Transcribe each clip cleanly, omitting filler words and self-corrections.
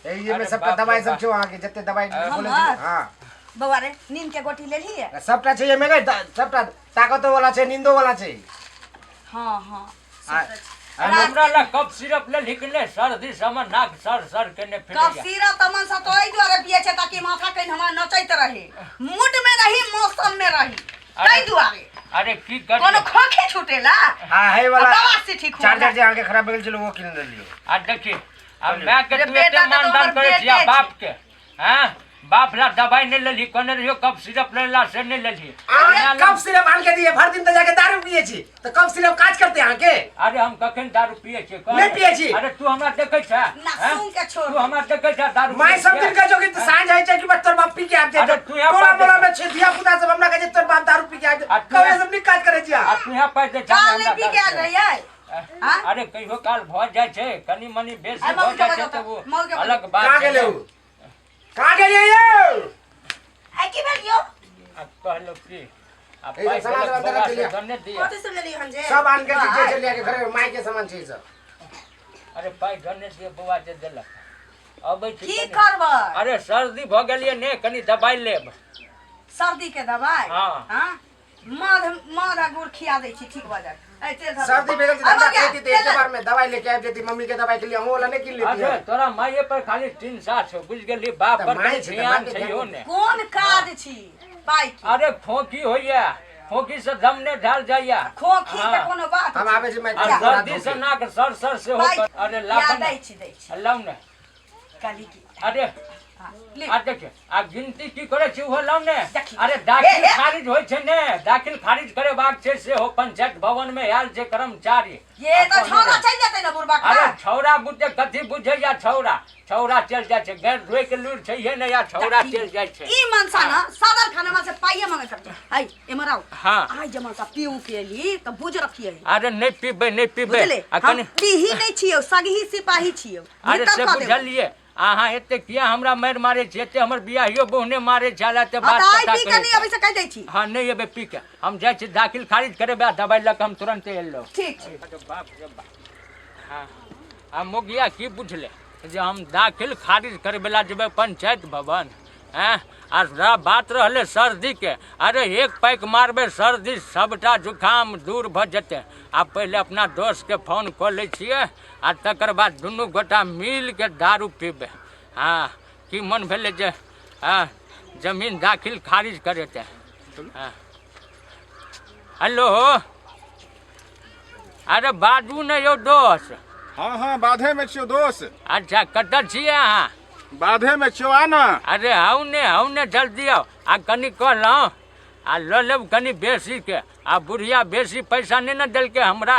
ये में सबका दवाई सब छो आके जत्ते दवाई बोले हां बउआ रे नींद के गोटी ले ली है सबटा चाहिए मेगा सबटा ताकत वाला छे नींदो वाला छे हां हां हमरा ला कफ सिरप ले लिखले सर्दी समन नाक सर केने फिर कफ सिरप तमन सा तो एई द्वारे पिए छे ताकि माथा कहीं हमरा नचैत रहे मूड में रही मौसम में रही कई द्वारे अरे की कर कोनो खोखे छूटेला हां है वाला दवा से ठीक हो चार्जर जे आके खराब हो गेल छलो वो किन लियो आ देखी अब मैं के तू एते मानदान करे छिया बाप के हैं बाप ला दवाई नहीं लेली कोने रहियो कफ सिरप लेला से नहीं लेली कफ सिरप आन के दिए भर दिन त जाके दारू पिए छी त कफ सिरप काज करते आके अरे हम कखन दारू पिए छी नहीं पिए छी अरे तू हमरा देखे छ ना सुन के छोड़ तू हमरा देखे छ दारू माय सब दिन का जोगी त सांझ है छै कि तोर बाप पी के आब जे अरे तू यहां टोला मोला में छे धिया पुता सब हमरा कहे तोर बाप दारू पी के आब कबे सब निक काज करे छी आ तू यहां पे जे काल नहीं पी के आ रही अरे कहियो काल भ जाय छै कनी मनी बेसी भ जाय छै त वो अलग बात कहां गेले कहां गेले यो आई की भेलियो अब कहलो की अब ए सामान अंदर रख लिया गन्ने दिया कथि से लेली हंजे सब आन के जे चले के घर माय के सामान छै सब अरे पाई गन्ने दिए बुआ जे देलक अब की करब अरे सर्दी भ गेलिए ने कनी दवाई लेब सर्दी के दवाई हां मध गुड़ खिया दै छी ठीक भ जात सर्दी भेल त हमरा कहती त एक बार में दवाई लेके आब जेती मम्मी के दवाई के लिए हम वाला नहीं किन लेती अरे तोरा माये पर खाली 3 साल छो बुझ गेली बाप पर ध्यान छै हो ने कोन काज छी पाई की अरे खोखी होइया खोखी से दम ने ढाल जाइया खोखी के कोनो बात हम आबे छी मैं सर्दी से नाक सर से हो अरे लाभ दै छी लाउ ने काली की अरे ले आ देख आ गिनती की करे छी हो लाउ ने देखी। अरे दाखिल खारिज होय छै ने दाखिल खारिज करे बात छै से हो पंचायत भवन में आयल जे कर्मचारी ये तो छौरा चल जाते ना बुरबा का अरे छौरा बुझे कथि बुझे या छौरा चल जाय छै गैर धोए के लूर छै ये ने या छौरा चल जाय छै ई मनसा ना सादर खाना में से पाइए मांगे करते आई एमराओ हां आई जमा सा पीऊ के लिए त बुझ रखिए अरे नहीं पीबे आ हम पीही नहीं छियो सगही सिपाही छियो अरे से बुझलिए आहा एते किया हमरा मार मारे छै एते हमर बियाहियो बहुने मारे छला ते बात पता पता पी के नहीं अभी से कह दै छी हां नहीं एबे पी के हम जाय छी दाखिल खारिज करे बा दवाई लक हम तुरंत एलो ठीक छै अरे बाप रे बाप हां आ मोगिया की बुझले जे हम दाखिल खारिज करे बेला जेबे पंचायत भवन हैं आ बात रहले सर्दी के अरे एक पैक मारबे सर्दी सबटा जुकाम दूर भ जते आ पहले अपना दोस्त के फोन क ले छिए आ तकर बाद दुनू गोटा मिल के दारू पीबे हाँ की मन भेले जे हाँ जमीन दाखिल खारिज करे थे हाँ हेलो अरे बाजू ने यो दोस्त हाँ बाधे में छियो दोस्त अच्छा कत छिए अहाँ बाधे में छियो आ ना अरे आउ ने जल्दी आओ आ कनी कहलौं आ ल लेब कनी बेसी के आ बुढ़िया बेसी पैसा नहीं न देलके हमरा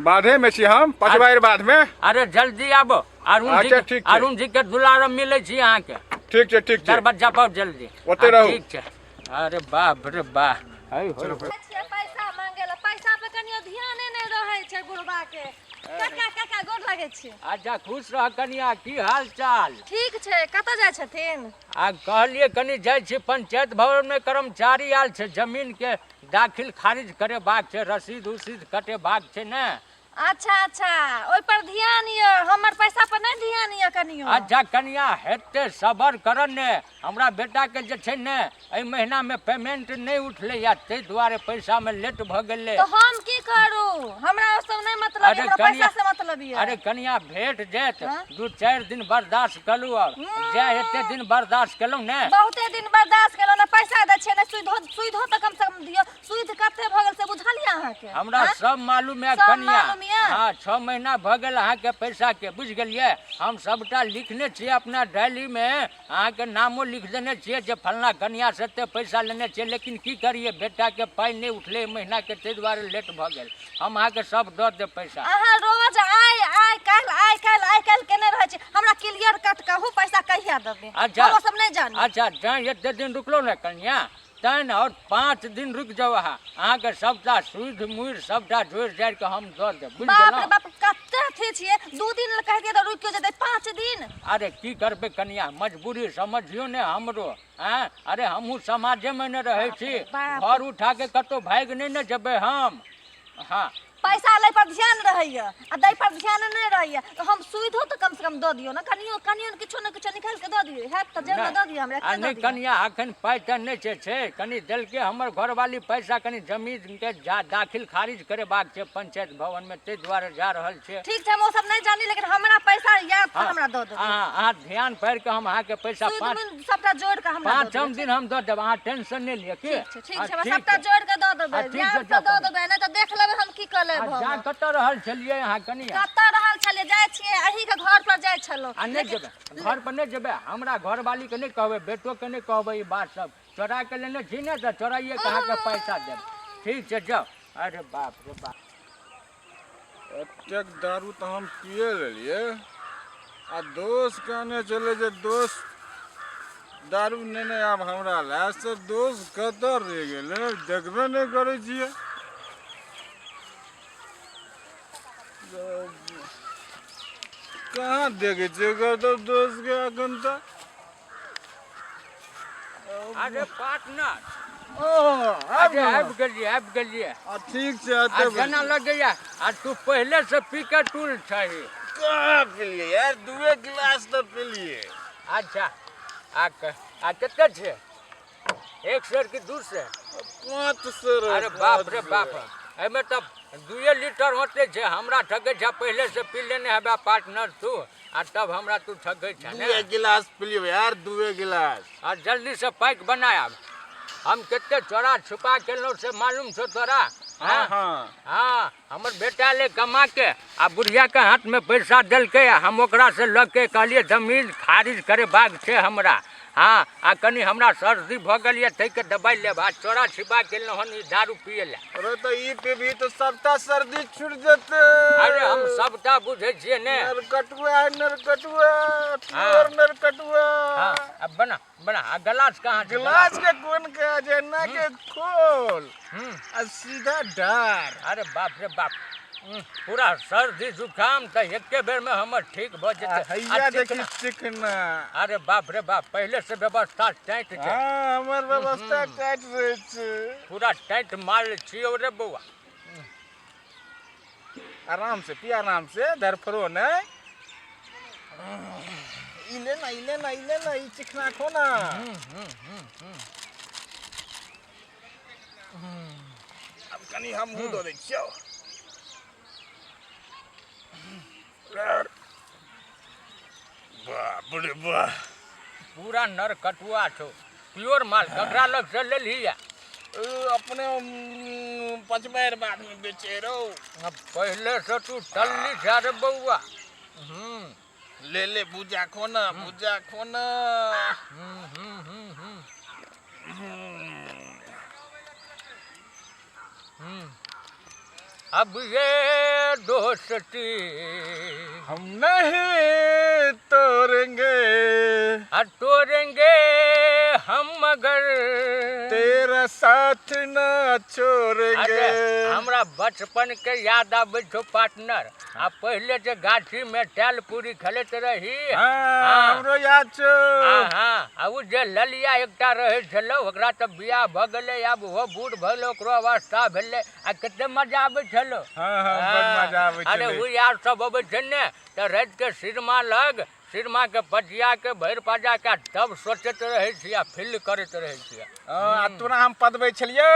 बाधे में छी हम पचबाइर बाध में अरे जल्दी आबो अरुण जी के दुलार मिले छी अहाँ के ठीक छै चार बच्चा पाओ जल्दी ओते रहू ठीक छै अरे बाप रे बा पैसा मांगेला पैसा पे कनियो ध्यान नहीं रहे छै बुढ़बा के काका गोर लागे छी अच्छा खुश रह कनिया की हाल चाल ठीक छै कत जाय छथिन आ कहलिए कनी जाय छी पंचायत भवन में कर्मचारी आल छै जमीन के दाखिल खारिज करे बाक छै रसीद उसीद कटे बाक छै ने अच्छा ओइ पर ध्यान य हमर पैसा पर नहीं ध्यान य कनियो अच्छा कनिया हेते सबर कर ने हमरा बेटा के जे छै ने एहि महीना में पेमेंट नहीं उठले या ते दुआरे पैसा में लेट भ गेले तो हम की करू हमरा सब नहीं मतलब अरे हमरा पैसा से मतलब य अरे कनिया भेट जेत 2-4 दिन बर्दाश्त कलू अब जे एते दिन बर्दाश्त केलौ ने बहुते दिन बर्दाश्त केलौ ने पैसा दै छै ने सुइधो त कम से कम दियो सुइध कते भ गेल से बुझलिए अहाँ के हमरा सब मालूम है कनिया हाँ 6 महीना भ गेल अहाँ के पैसा के बुझ गेलिए हम सबटा लिखने छिए अपना डायरी में अहाँ के नामो लिख देने छिए जे फलना कनिया से ते पैसा लेने छिए लेकिन की करिए बेटा के पाई नहीं उठले महीना के ते द्वारे लेट भ गेल हम अहाँ के सब द दे पैसा अहाँ रोज आइ काल केने रहे छी हमरा क्लियर कट कहू पैसा कहिया देबे अच्छा वो सब नहीं जानी अच्छा जहाँ एते दिन रुकलो ने कनिया तैन और 5 दिन रुक जाओ अहाँ के सबटा सुध मुर सबटा जोड़ जाड़ के हम दे दे बुझ बाप गेलौ रे बाप कते थे छिए 2 दिन कह दिए तो रुक के जते 5 दिन अरे की करबे कनिया मजबूरी समझियो ने हमरो हैं अरे हमहू समाजे में न रहे छी घर उठा के कतो भाग नहीं न जबे हम हाँ पैसा लै पर ध्यान रहैया आ दै पर ध्यान नहीं रहैया तो हम सुविधो तो कम से कम दऽ दियो ना कनियो कनियो किछो न किछो निकाल के दऽ दियो है तो जरूर दऽ दियो हमरा आ के नहीं दऽ दियो कनिया अखन पाइ तऽ नहीं छै कनि देलकै हमर घरवाली पैसा कनि जमीन के दाखिल खारिज करेबाक छै पंचायत भवन में ताहि दुआरे जा रहल छै। ठीक छै हम ओ सब नहीं जानी लेकिन हमरा पैसा याद पर हमरा दऽ दो अहाँ ध्यान पारि के हम अहाँके पैसा सुध में सबटा जोड़ के हमरा दऽ पाँचम दिन हम दऽ देब अहाँ टेंशन नहीं लिअ की। ठीक छै हमरा सबटा जोड़ के दऽ देबै ठीक छै, याद जाउ से दऽ देबै नहीं तो देख लेबै हम की कर लेब जा कतऽ रहल छलियै अहाँ कनिया कतऽ रहल छलिए जाय छियै अही के घर पर जाय छलो आ नहीं जेबै घर पर नहीं जेबै हमरा घरवाली के नहीं कहबै बेटो के नहीं कहबै ई बात सब चोरा के लेने छी ने तो चोराइए के अहाँके पैसा देब ठीक छै जाओ। अरे बाप रे बाप एतेक दारू तो हम पिए लेलिए आ दोस्त कहने चले जे दोस्त दारू नेने आब हमरा ला से दोस्त कतऽ रह गेलै देखबे नहीं करै छियै। कहाँ देखे छियै कतऽ दोस्त के अखन तक। अरे पार्टनर आबि आबि गेलिए ठीक छै आ एते जेना लगैया आ तू पहले से पी के टूल छही। कहाँ पिलिए यार दुए गिलास तो पिलिए। अच्छा आ कते छै 100 की 200 500। अरे बाप रे बाप एमे तो 2 लीटर होते छै हमरा ठगे छै पहले से पी लेने हबे पार्टनर तू आ तब हमरा तू ठगे छै ने। 2 गिलास पिलियो यार 2 गिलास। आ जल्दी से पैक बनायब हम केते चोरा छुपा केलहुँ से मालूम छो तोरा। हाँ हाँ हाँ हमर बेटा ले कमा के आ बुढ़िया के हाथ में पैसा देलकै हम ओकरा से लग के कहलिए जमीन खारिज करे बाग छै हमरा। हाँ आ कनी हमरा सर्दी भऽ गेल ये तै के दवाई लेब आ चोरा छिपा केलहुँ हन ई दारू पिए ले। अरे तो ई पीबी तो सबटा सर्दी छूट जेते। अरे हम सबटा बुझे छियै ने। नरकटुआ नरकटुआ। हाँ अब बना बना आ गिलास कहाँ छै? गिलास के कोन के जे ना के खोल आ सीधा डार। अरे बाप रे बाप पूरा सर्दी जुकाम तो एके बेर में हमर ठीक भ जेतै। हैया देखी चिकना। अरे बाप रे बाप पहले से व्यवस्था टाइट छै। हाँ हमर व्यवस्था टाइट रहे छै। पूरा टाइट माल छियौ रे बौआ। आराम से पी आराम से धरफरो नहीं। इले ना ई चिकना खो ना। अब कनी हम मुंह दो दे छियो। वाह बड़े वाह पूरा नर कटुआ छो प्योर माल ककरा लग से ले लिया। अपने पचमेर बाद में बेचे रहो। अब पहले से तू टल्ली जा रे बउआ। ले भुजा खोना भुजा खोना। अब ये दोस्ती हम नहीं तोड़ेंगे तोड़ेंगे हम मगर तेरा साथ न छोड़ेंगे। अरे हमरा बचपन के याद आबै छो पार्टनर आ पहले जे गाछी में टाल पूरी खेलैत रही। हाँ हमरो याद छो। हाँ आ उ जे ललिया एकटा रहे छलो ओकरा तऽ बियाह भ गेलै आब ओहो बूढ़ भेल ओकरो अवस्था भेलै आ कते मजा आबै छलो। हाँ बड़ मजा आबै अरे छलै। उ यार सब अबै छै ने तऽ राति के सिरमा लग सिरमा के बजिया के भरि पाजा के तब सोचैत रहे छी आ फील करैत रहे छी। आ तोरा हम पदबै छलियो।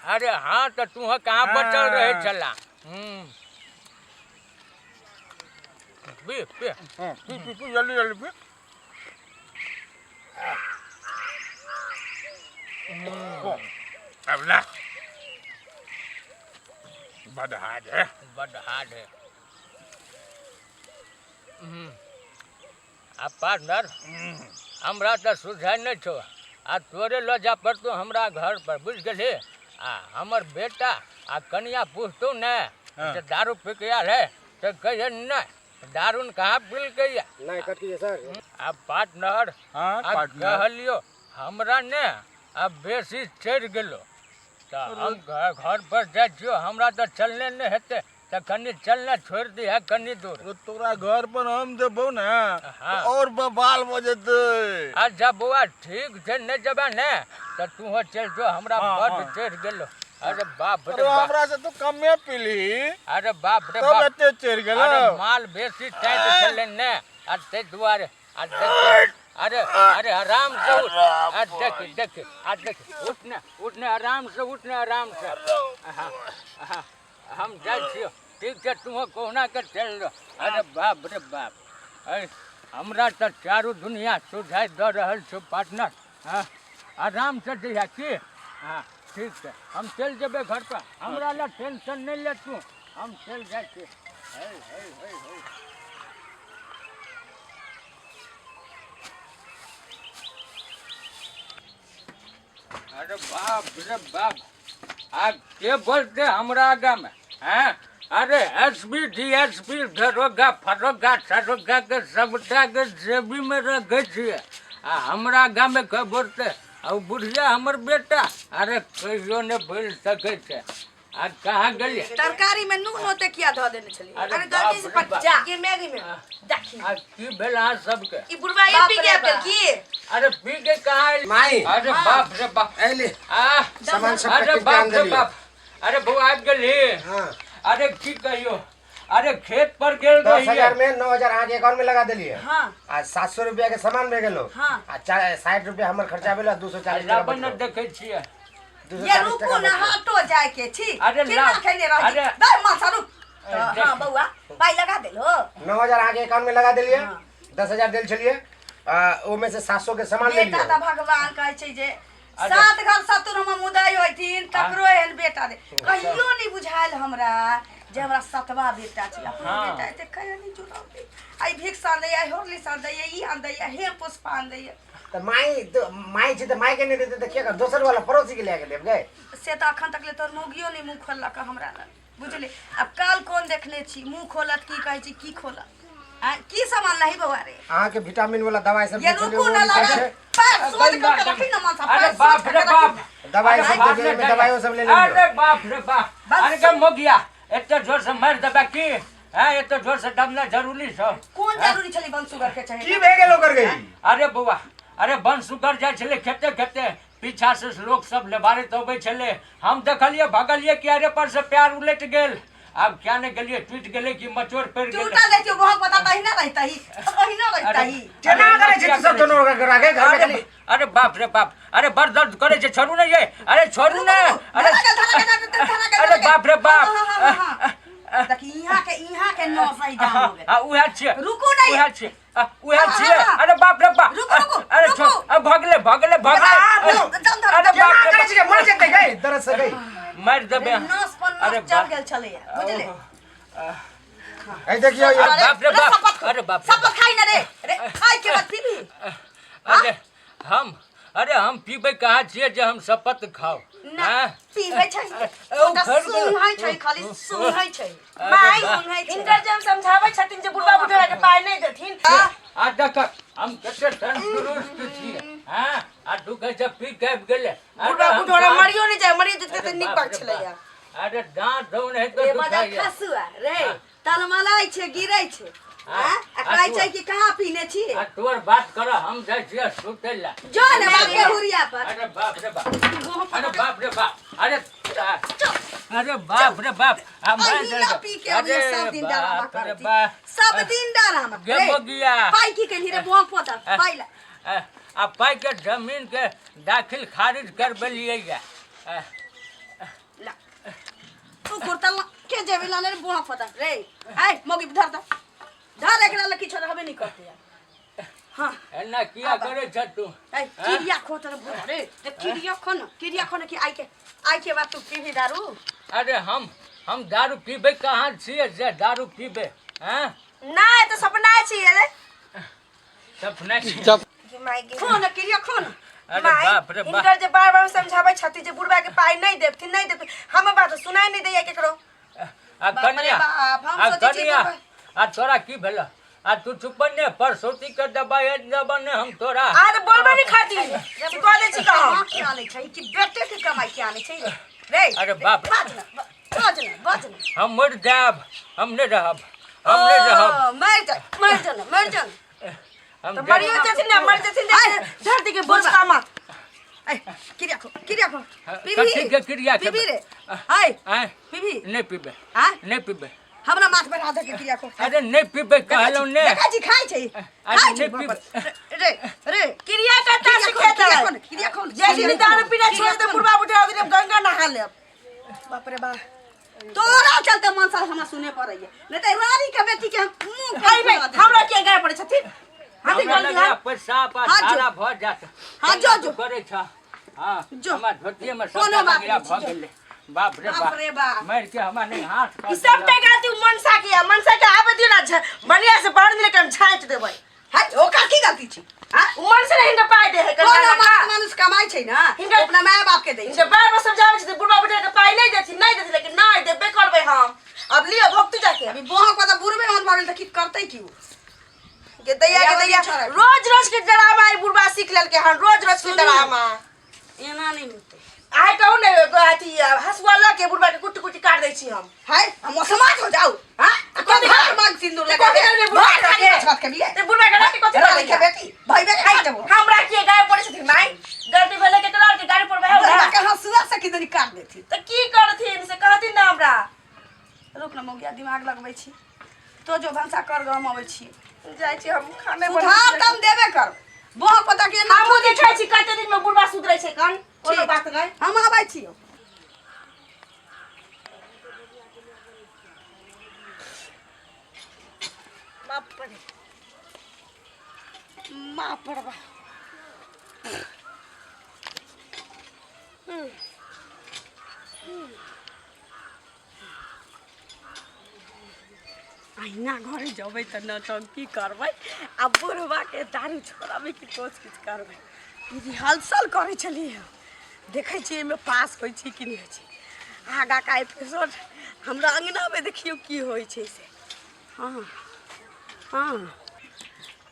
अरे हाँ तो तू कहाँ बचल रहे छला। पी पी पी जल्दी पी। अब ला बड़ हार्ड है। आ पार्टनर हमरा तो सुझाय नहीं छो आ तोरे ल जा पड़तो हमरा घर पर बुझ गेली। आ हमर बेटा आ कनिया पूछतो ने जे दारू पी के आयल है तो कहिए नहीं दारू कहाँ पील के नहीं कटिए सर। आ पार्टनर हाँ आ कहलियो हमरा ने अब बेसी चढ़ गेलो तो हम घर पर जाइ छियो हमरा तो चलने नहीं हेते तो कनी चलने छोड़ दी है कनी दूर। तो तोरा घर पर हम देबो ना हाँ। तो और बवाल हो जेते। अच्छा बउआ ठीक छै नहीं जबे ने तो तू चल जो हमरा बड़ चढ़ गेलो। अरे बाप रे अरे बाप हमरा से तो कमे पीली अरे बाप रे तब बाप एते चढ़ गेल अरे माल बेसी टाइट छले ने आ ते दुआरे आ देख अरे अरे आराम से उठ आ देख उठने आराम से आराम से हाँ, हम जाइ छियो ठीक है तुम कोना के चल लो अरे बाप रे बाप अरे हमरा तो चारू दुनिया सुझाई द रहल छो पार्टनर हाँ आराम से जइहा की हाँ ठीक है हम चल जेबे घर पर हमरा ला टेंशन नहीं ले तू हम चल जाइ छी अरे बाप रे बाप आ के बोलते हमरा आगा में हैं अरे एसपी डीएसपी दरोगा फरोगा सरोगा के सबटा के जेबी में रखे छिए आ हमरा आगा में के बोलते अब बुढ़िया हमर बेटा अरे कहियो ने बोल सके छे आ कहाँ गेलिए तरकारी में नून होते किया धो देने चलिए अरे अरे गलती से बाप रे पट जा ये मैगी में देखी आ की भेल अहाँ सबके ई बुढ़वा ये पी के आबे की अरे पी के कहाँ आइल? माई अरे बाप रे बाप एले आ सामान सब अरे पैकेट बाप में रे आन बाप अरे बहू आबि गेली हां अरे की कहियो अरे खेत पर गेल 10,000 में 9,000 आगे अकाउंट में लगा दिलिए हां आ 700 रुपया के सामान में गेलो हाँ। आ 60 रुपया हमर खर्चा भेलो 240 रावण टका देखे छियै ये रुको ना हाटो जाए के छी अरे कितना ला- खेने रही अरे- दे माथा रुक देख। हां बउआ पाई लगा दे लो 9,000 आगे अकाउंट में लगा दिलिए हाँ। 10,000 देल छलिए ओ में से 700 के सामान ले बेटा लियो त भगवान कहै छै जे अरे- सात घर सतुर हम मुदाई होइथिन तकरो एहन बेटा दे कहियो नहीं बुझायल हमरा जे हमरा सतवा बेटा छै अपना हाँ। बेटा एते कहियो नहीं जुड़ल आई भिक्स आन दैया होरली सान दैया ई आन दैया हे पुष्पा आन दैया तो माई छै तो माई के नहीं देते तो क्या कर दोसर वाला पड़ोसी के लेके लेब गए से त अखन तक ले तोर मौगियो नहीं मुंह खोललक हमरा लग बुझली अब काल कोन देखने छी मुंह खोलत की कहै छी की खोलत की सामान लाही बउआ रे अहाँ के विटामिन वाला दवाई सब ये दे छलिए, रुको वो ना निकल लगा छै। पैर सोच के रखी ना माथा अरे पैर बाप सोच रे के बाप रखी। दवाई सब बाप दे रे में दवाई सब ले लियो अरे बाप रे बाप बस अरे कम हो गया एते जोर से मार देबा की है एते जोर से दबना जरूरी छ कौन जरूरी छली बन सुगर के चाहे की भे गेलो कर गई अरे बउआ अरे बन सुकर जाइ छले खेते खेते पीछा से लोग सब लेबारित होबे छले हम देखलिए भगलिए कि अरे पर से प्यार उलट गेल अब क्या ने गेलिए टूट गेले कि मचोर पड़ गेले टूटा देखियो बहुत पता तही ना रहता ही तही ना रहता ही केना करे छै तू सब दोनों के राखे घर में खाली अरे बाप रे बाप अरे बड़ दर्द करे छे छोड़ू ना ये अरे छोड़ू ना अरे अरे बाप रे बाप देखी यहाँ के नौ सही जान हो गए उहे छे रुकू नहीं। उहे छे अरे बाप रे बाप रुकू, अरे रुकू। छोड़ भगले अरे बाप रे केना बाप करे छै मर जेते गई दर्द से गई मार देबे नस पर अरे नस चढ़ गेल छले बुझले ए देखियो ये बाप रे बाप अरे बाप रे सब खाई ना रे रे खाई के बाद पीबी अरे हम पीबे कहाँ छियै जे हम शपथ खाओ ना पीबे छै ओ घर में- सुन छै खाली सुन छै अरे माई बा- सुन छै हिनकर जे हम समझाबै छथिन जे बुढ़बा बुढ़िया के पाइ नहि देथिन आ देख हम कते तंदुरुस्त छियै हाँ आ तू कहे छै पी के आबि गेले बुढ़बा बुढ़िया मरियो नहि जाय मरियो जेते तऽ नीक बात छलैया अरे दांत दौन है तो ए तू मजा खाइए खसुआ रे तलमलाई छै गिरै छै हां आ कहै छै कि कहाँ पीने छी आ तोर बात कर हम जाइ छियै सुतै ला जो ने बाप के हुरिया पर अरे बाप रे बाप अरे बाप रे बाप अरे बाप रे बाप हम अहिया पी के अभी सब दिन डरामा बाप रे करती बाप सब दिन डरामा गे बगिया पाई की के रे बुआ पोता पाइला आ पाई के जमीन के दाखिल खारिज करबेलिए या तू कुर्तल के जेबिला ने बुआ पोता रे आई मोगी धर एकरा लकी छोड़ हबे नहीं करते यार हां एना किया करे छ तू आई किरिया खो तर बुआ रे ते किरिया खो कि आई के बात तू पीबी दारू अरे हम दारू पीबे कहाँ छियै जे दारू पीबे हैं नहि तऽ सपना छियै रे सपना कि माय गे खो न किरिया खो न अरे माय बाप रे बाप हिनकर जे बार बार समझाबै छथिन जे बुढ़बा के पाइ नहि देथिन हम बात सुनाइ नहि दैया केकरो आ कन्या बाप, हम आ सोचै छी कन्या बाबा। आ तोरा की भेल आ तू चुप ने परसौती के दबाई दबने हम तोरा आ तऽ बोलबे नहि खातिर से कह दै छी कहाँ कहाँ के आने छै कि बेटे के कमाई के आने छै रे अरे बाप रे। बाज न हम मर जाब हम नहीं रहब हम नहीं रहब मर जा हम तऽ मरियो जेथिन ने मर जेथिन धरती के बोझ कामत क्रिया खो कथी के क्रिया पीबी खेबै? रे हाय आय पीबी नहीं पीबे हां नहीं पीबे हमरा माथ पे राधा के क्रिया खो अरे नहीं पीबे कहलौ ने देखा जी खाई छै अरे नहीं पीबे रे रे क्रिया करता सिखेता है क्रिया खो जे दिन दारू पीना छोड़ दे बुढ़वा बुढ़ा हो गंगा नहा ले बाप रे बाप तोरा चलते मनसा हमरा सुने पड़ैया नहीं त रानी के बेटी के मुंह भाई भाई हमरा के गाय पड़े छथिन हाथी हमरा गलती लगा है पेशाब आ हाँ, जो। सारा भ जात हाँ, जो। करे छ हां जो। हमरा धोतिए में सब कोनो बात गिरा नहीं, भ जो। गेलै बाप रे बाप रे बाप। मार के हमरा नहीं हाथ ई सब ते गाती मनसा के मनसा के आबे दियो ना बढ़िया से बाढ़ दिले के हम छांट देबै हाय ओकर की गलती छै हां मन से नहीं पाए दे है कोनो करना मानुष कमाई छै ना हिनका- अपना माय बाप के दै छै इनके बार बार समझावे छै बुढ़वा बुढ़ा के पाई नहीं देथि लेकिन नहीं देबे करबै हम अब लियो भक्ति जाके अभी बोहा को त बुरबे मन भागल त की करतै की के दैया रोज के ड्रामा आई बुढ़वा सीख लेल के हम रोज के ड्रामा एना नहीं होतै आइ कहू ने अथी हसुआ ल के बुढ़वा के कुटी कुटी काट दै छी हम हाय हम समाज हो जाऊ हां कथी कथि मांग सिंदूर लगा कथी करबे बुढ़वा के? छत के बिया ते बुढ़वा के राती कथी रानी के बेटी भाई बे खाई देबो हमरा के गाय पड़े छथिन माई गलती भेले के कलर के गाड़ी पर बहे बुढ़वा के हंसुआ से किदनी काट देथि त की करथिन से कहथिन ना हमरा रुक न मौगिया दिमाग लगबै छी तो जो भंसा कर ग हम अबै छी जाय छी हम खाने सुधार बना कम देबे कर बोहा पता के ना हमहु देखै छी कते दिन में बुढ़वा सुधरै छै कन कोनो ठीक। बात नहीं हम आबै छी बाप रे मां पड़वा अहिना घरे जबै त नौटंकी करबै आ बुढ़वा के दारू छोड़ाबै के कोशिश करबै ई रिहर्सल करै छलिए देखै छी एहिमे पास होइ छै कि नहि होइ छै आगा का एपिसोड हमरा अंगना में देखियो की होइ छै से हाँ हाँ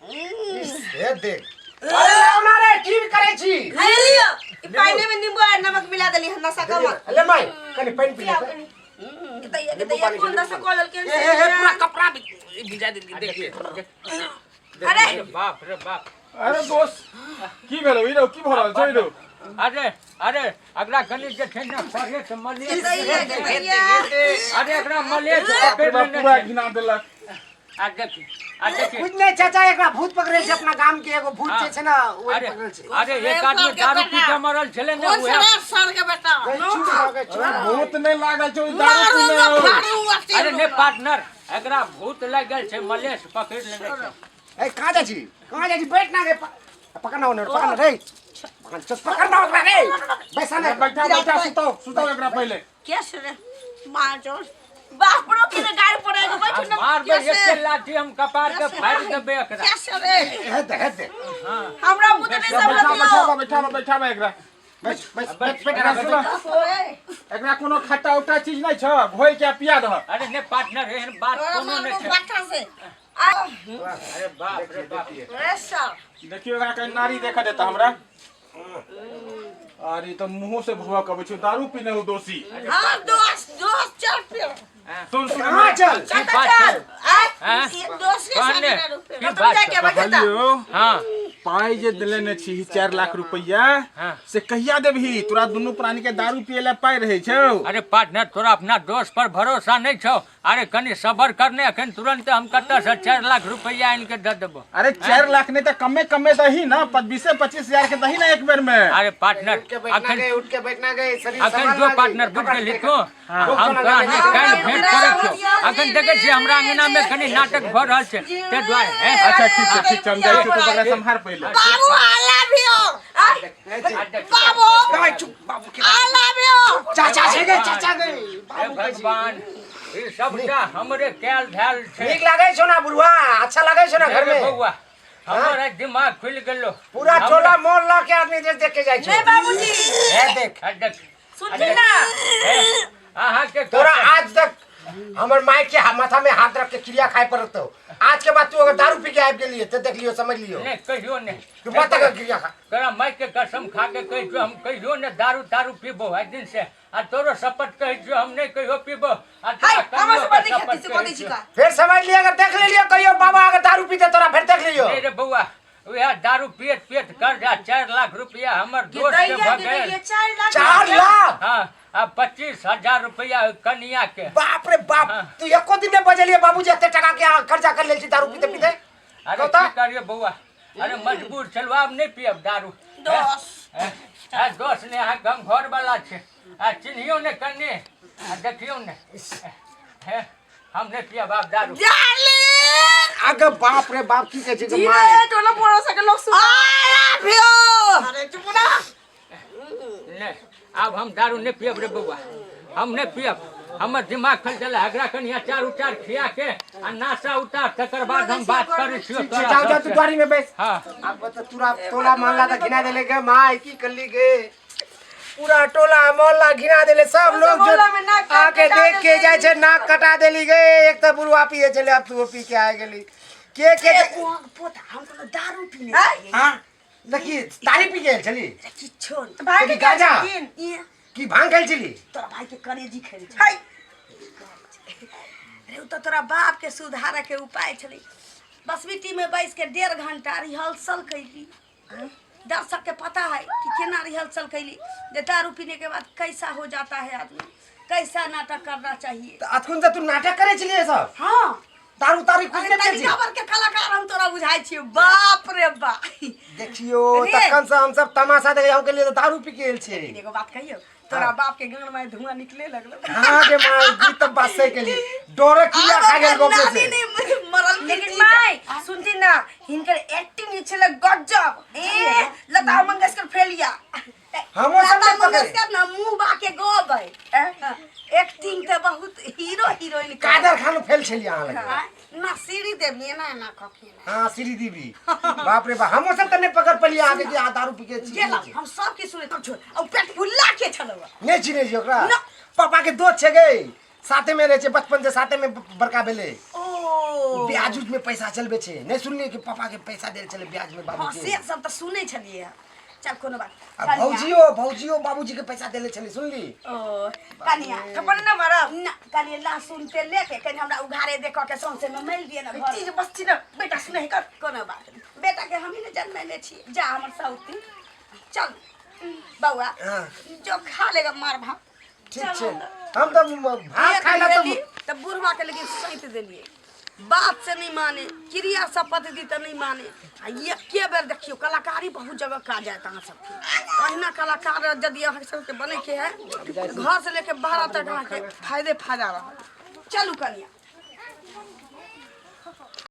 हे देख अरे हमारे की करे छी अरे लियो ई पानी में नींबू और नमक मिला देली हम नशा कम ले माई कनी पानी पी ले दैया कौन नशा कॉल के पूरा कपड़ा भिजा दे देखिए अरे बाप रे बाप अरे दोस्त की भेलो इरो की भरल छै इरो अरे अरे अगला गली जे छै ना पढ़े से मले दैया अरे अगला मले से पकड़ पूरा लेने पूरा छै। गिना देलक आ देखी कुछ नहीं चाचा एकरा भूत पकड़े छै अपना गांव के एगो भूत हाँ। छै ना ओही अरे पकड़ल छै अरे एक आदमी दारू पी के मरल छले ना उहे सर के बेटा गई चुप हो गई चुप अरे भूत नहीं लागल छै दारू पीने अरे ने पार्टनर एकरा भूत लग गेल छै मलेश पकड़ लेने छै ए कहां जा छी बैठ ना रे पकड़ना ओने पकड़ना रे पकड़ना ओकरा रे बैसा ने बैठा बैठा सुतो एकरा पहले कैसे रे मार जो बाप रो के गाड़ी पर एगो बैठ आ मार दे एक लाठी हम कपार के फाड़ देबे एकरा कैसे रे हे दे हां हमरा मुंह नहीं सब बैठा एकरा बैठ बैठ एकरा सुनो एकरा कोनो खट्टा उट्टा चीज नहीं छ घोई के पिया दह अरे ने पार्टनर एहन बात कोनो नहीं छै बच्चा से अरे बाप रे बाप रे सर देखियो एकरा कहीं नारी देखा देता हमरा अरे तो मुंह से भुआ कबै छै दारू पीने हो दोषी हां दोस्त चल पे सुन सुन कहां चल की बात है आ ये दोस्त के कौन साथ की रुपए बात जाके है? बता हां पाई जे दिलेने छी 4 लाख रुपया हाँ। से कहिया देबही तोरा दुनू प्राणी के दारू पिए ला पाई रहे छौ अरे पार्टनर तोरा अपना दोस्त पर भरोसा नहीं छो अरे कनी सबर करने अखन तुरंत हम कत्ता से 4 लाख रुपया इनके दे देबो अरे 4 लाख नहीं तो कमे दही ना 20-25 हजार के दही ना एक बेर में अरे पार्टनर उठ के बैठना गए शरीर अखन संभालना जो गई। पार्टनर बुझ पकड़ गेली के। तो हम तोरा ने काल भेंट करे छो अखन देखे छी हमरा अंगना में कनी नाटक भ रहल छै ते द्वारे अच्छा ठीक छै हम जाइ छी तो बगला संहार पहले बाबू आई लव यू बाबू दवाई चुप बाबू के आई लव यू चाचा से गए चाचा गए हे बाबू के जी। भगवान ई सबटा हमरे कैल धैल छै ठीक लागे छो ना बुढ़वा अच्छा लागे छो ना घर अरे में बौआ हमरा दिमाग खुल गेलो पूरा टोला मोहल्ला के आदमी देख के जाय छो नहीं बाबूजी हे देख देख सुनती ना अहाँ के तोरा आज तक हमर माई के माथा में हाथ रख के क्रिया खाए पड़त हो आज के बाद तू अगर दारू पी के आबि गेलिए तो देख लियो समझ लियो ने कहियो ने तू मत अगर क्रिया खा तोरा माई के कसम खा के कहि जो हम कहियो ने दारू पीबो है दिन से आ तोरो शपथ कहि जो हम नहीं कहियो पीबो आ हाय तोरा हमरा से बड़ी शपथ खेती से कहि कोदी जो। छिका फिर समझ लिया अगर देख ले लियो कहियो बाबा अगर दारू पीते तोरा फिर देख लियो नहीं रे बउआ वह दारू पियत पियत कर्जा 4 लाख रुपया हमर दोस्त के दैया भगल। 4 लाख हाँ अब 25,000 रुपया कन्या के। बाप रे बाप तू एको दिन में बजलिए बाबूजी एते टका के कर्जा कर लेल छी दारू पीते पीते अरे की करिए बउआ, अरे मजबूर चलू आब नहीं पियब दारू। दोस्त ने अहाँ हम घर वाला छे चिन्हियो ने कन्ने देखियो ने हम नहीं पियब आब दारू। आगे बाप रे बाप की कहे छै माय जीरे टोला पड़ो सके लोग सुन अरे चुप ना नहीं अब हम दारू नहीं पियब रे बउआ, हम नहीं पियब। हमर दिमाग फैल चला अगरा कनिया 4 उचार खिया के आ नाशा उतार तकर बाद हम बात करै छियो। जाओ जाओ तू द्वारी में बैठ। हां अब बता तोरा टोला मोहल्ला तक घिना देले गे माय की करली गे पूरा टोला मोहल्ला घिना देले सब लोग जो आके देख के जाय छै नाक कटा देली गे। एक त बुढ़वा पिए चले अब तू पी के आ गेली के पोता हम तो दारू पीने हां देखी तारी पी गेल चली किछो भाई के गाजा ये की भांग खेल चली तोरा भाई के कलेजी खेल छै रे तो तोरा बाप के सुधारे के उपाय छले। बसबिटी में बैठ के 1.5 घंटा रिहर्सल कैली। दर्शक के पता है कि केना रिहर्सल कैली जे दारू पीने के बाद कैसा हो जाता है आदमी, कैसा नाटक करना चाहिए। तो अतकुन से तू नाटक करे चली सब। हां दारू तारी कुछ अरे नहीं छी खबर के कलाकार हम तोरा बुझाई छी। बाप रे बाप देखियो तखन से हम सब तमाशा देखे हम के लिए दारू पी के आइल छी। एगो बात कहियो तोरा बाप के गान में धुआं निकले लगलो। हां के माय गीत तो बात सही के लिए डोरे किया खा गेल गोपे से मरल लेकिन माय सुनती ना इनकर एक्टिंग छले गजब लता मंगेशकर फेलिया हमो सब लता नहीं पकड़े मंगेशकर ना मुंह बा के गबै एक्टिंग तो बहुत hero heroine Kader Khan fail छली आहा लगे ना सीढ़ी देबी ना ना कखी ना हां श्री देवी बाप रे बाप हमो सब त नहीं पकड़ पली आगे कि आ दारू पी के छी गेला हम सब के सुने तो छोड़ और पेट फुल्ला के छलवा नहीं चिने जी ओकरा ना। पापा के दोस्त छे गए साथे में रहे छे बचपन से साथे में बड़का भेले ओ ब्याज में पैसा चलबे छे नहीं सुनली कि पापा के पैसा देल चले ब्याज में हां बाबू से के सब तो सुने छलिए। चल कोनो बात आ भौजियो बाबूजी के पैसा देले छली सुनली ओ कनिया थप्पड़ ना मारब ना कनिया ला सुनते लेके कनी हमरा उघारे देखो के सौंसे में मेल दिए ना घर चीज बस्ती ना बेटा सुने कर कोनो बात नहीं। बेटा के हम ही ने जन्मले छी जा हमर साउती चल बउआ हां जो खा लेगा मार भात ठीक छे हम तो भात खाइला तो तब बुढ़वा के लेकिन सहित देलिए बात से नहीं माने क्रिया शपथ दी तो नहीं माने आ ये के बेर देखियो कलाकारी बहुत जगह का जाए कहाँ सबके अहिना कलाकार यदि अहाँ सबके बने के है घर से लेके बाहर तक अहाँ के फायदा रहा। चलू कनिया